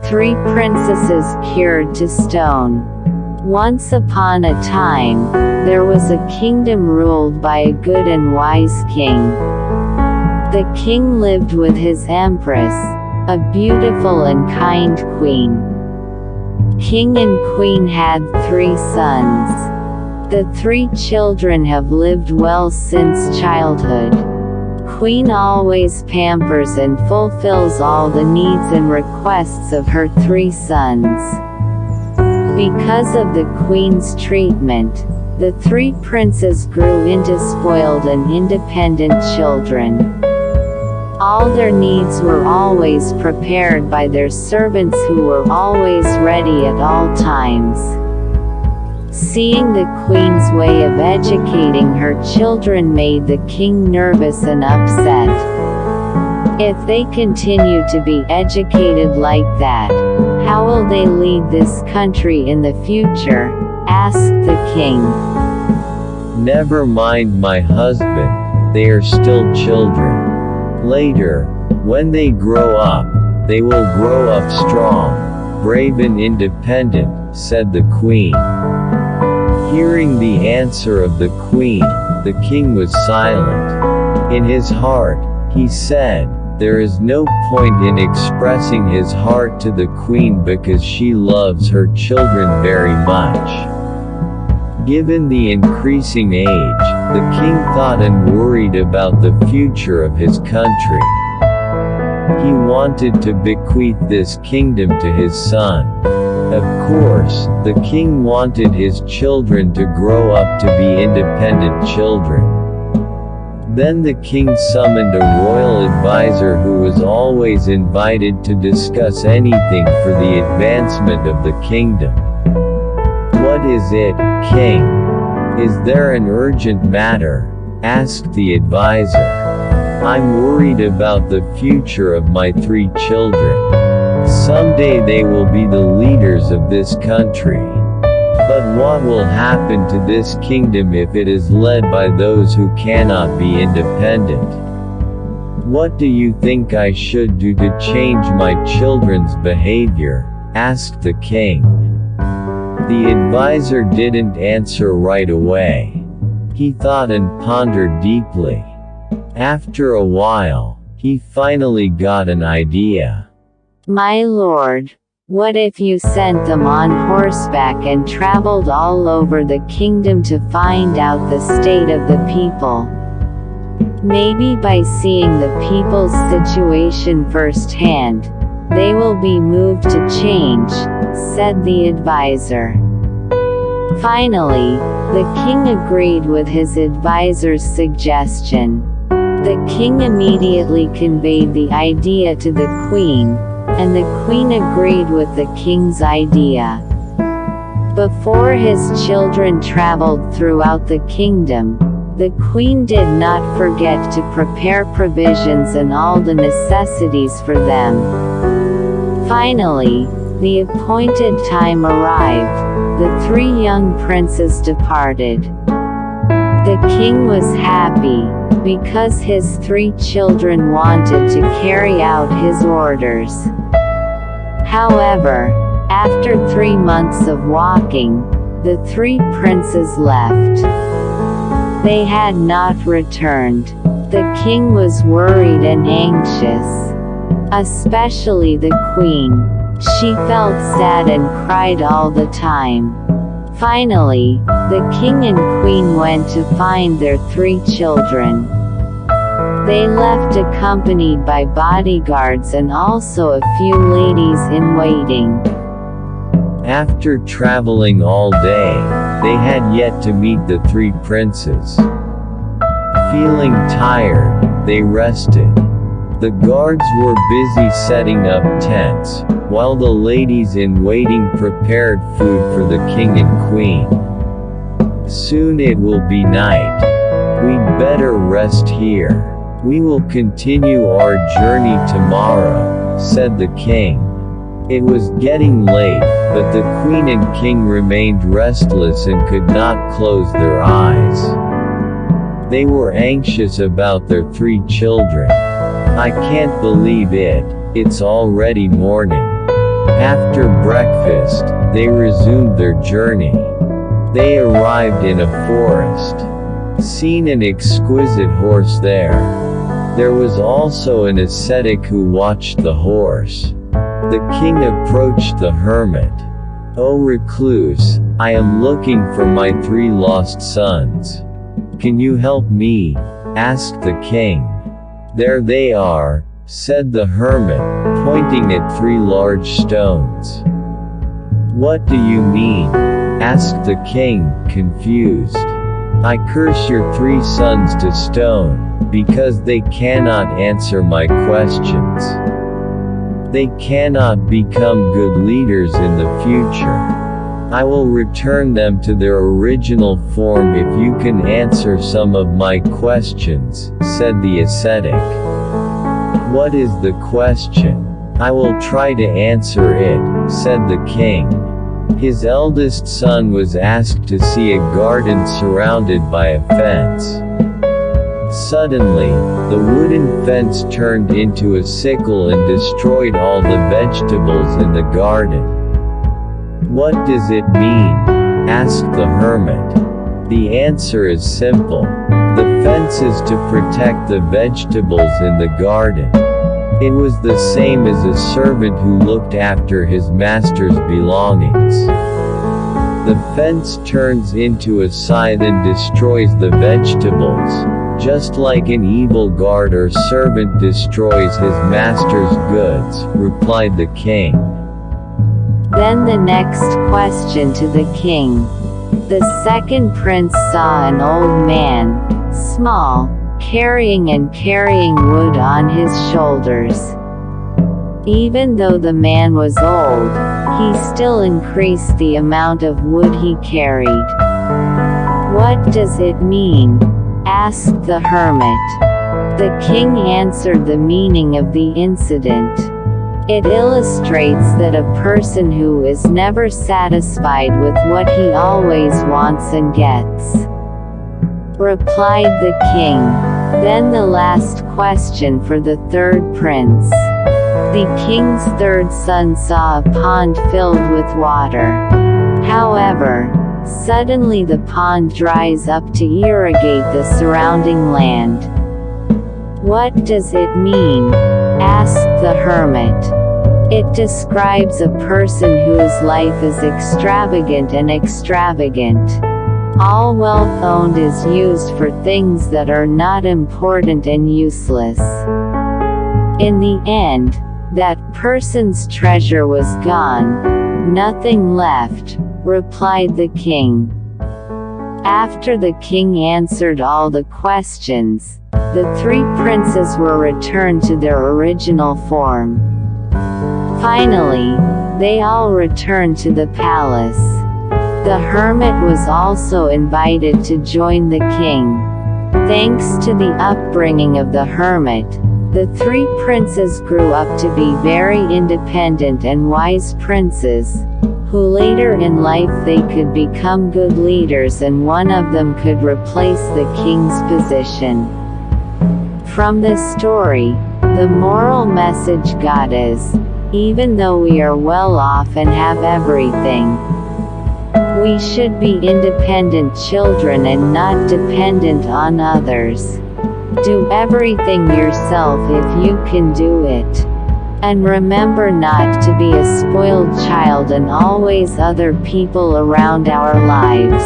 3 princesses cured to stone. Once upon a time, there was a kingdom ruled by a good and wise king. The king lived with his empress, a beautiful and kind queen. King and queen had 3 sons. The 3 children have lived well since childhood. Queen always pampers and fulfills all the needs and requests of her 3 sons. Because of the queen's treatment, the 3 princes grew into spoiled and independent children. All their needs were always prepared by their servants who were always ready at all times. Seeing the queen's way of educating her children made the king nervous and upset. If they continue to be educated like that, how will they lead this country in the future? Asked the king. Never mind my husband, they are still children. Later, when they grow up, they will grow up strong, brave and independent, said the queen. Hearing the answer of the queen, the king was silent. In his heart, he said, there is no point in expressing his heart to the queen because she loves her children very much. Given the increasing age, the king thought and worried about the future of his country. He wanted to bequeath this kingdom to his son. Of course, the king wanted his children to grow up to be independent children. Then the king summoned a royal advisor who was always invited to discuss anything for the advancement of the kingdom. What is it, king? Is there an urgent matter? Asked the advisor. I'm worried about the future of my 3 children. Someday they will be the leaders of this country. But what will happen to this kingdom if it is led by those who cannot be independent? What do you think I should do to change my children's behavior? Asked the king. The advisor didn't answer right away. He thought and pondered deeply. After a while, he finally got an idea. My lord, what if you sent them on horseback and traveled all over the kingdom to find out the state of the people? Maybe by seeing the people's situation firsthand, they will be moved to change, said the advisor. Finally, the king agreed with his advisor's suggestion. The king immediately conveyed the idea to the queen, and the queen agreed with the king's idea. Before his children traveled throughout the kingdom, the queen did not forget to prepare provisions and all the necessities for them. Finally, the appointed time arrived. The 3 young princes departed. The king was happy, because his 3 children wanted to carry out his orders. However, after 3 months of walking, the 3 princes left. They had not returned. The king was worried and anxious. Especially the queen. She felt sad and cried all the time. Finally, the king and queen went to find their 3 children. They left accompanied by bodyguards and also a few ladies in waiting. After traveling all day, they had yet to meet the 3 princes. Feeling tired, they rested. The guards were busy setting up tents, while the ladies in waiting prepared food for the king and queen. Soon it will be night. We'd better rest here. We will continue our journey tomorrow, said the king. It was getting late, but the queen and king remained restless and could not close their eyes. They were anxious about their 3 children. I can't believe it, it's already morning. After breakfast, they resumed their journey. They arrived in a forest. Seen an exquisite horse there. There was also an ascetic who watched the horse. The king approached the hermit. "O recluse, I am looking for my 3 lost sons. Can you help me?" asked the king. "There they are," said the hermit, pointing at 3 large stones. "What do you mean?" asked the king, confused. "I curse your 3 sons to stone, because they cannot answer my questions. They cannot become good leaders in the future. I will return them to their original form if you can answer some of my questions," said the ascetic. "What is the question?" "I will try to answer it," said the king. His eldest son was asked to see a garden surrounded by a fence. Suddenly, the wooden fence turned into a sickle and destroyed all the vegetables in the garden. "What does it mean?" asked the hermit. The answer is simple. The fence is to protect the vegetables in the garden. It was the same as a servant who looked after his master's belongings. The fence turns into a scythe and destroys the vegetables, just like an evil guard or servant destroys his master's goods, replied the king. Then the next question to the king. The second prince saw an old man, small, carrying wood on his shoulders. Even though the man was old, he still increased the amount of wood he carried. "What does it mean?" asked the hermit. The king answered the meaning of the incident. "It illustrates that a person who is never satisfied with what he always wants and gets," replied the king. Then the last question for the third prince. The king's 3rd son saw a pond filled with water. However, suddenly the pond dries up to irrigate the surrounding land. "What does it mean?" asked the hermit. "It describes a person whose life is extravagant and extravagant. All wealth owned is used for things that are not important and useless. In the end, that person's treasure was gone, nothing left," replied the king. After the king answered all the questions, the 3 princes were returned to their original form. Finally, they all returned to the palace. The hermit was also invited to join the king. Thanks to the upbringing of the hermit, the 3 princes grew up to be very independent and wise princes, who later in life they could become good leaders and one of them could replace the king's position. From this story, the moral message got is, even though we are well off and have everything, we should be independent children and not dependent on others. Do everything yourself if you can do it. And remember not to be a spoiled child and always other people around our lives.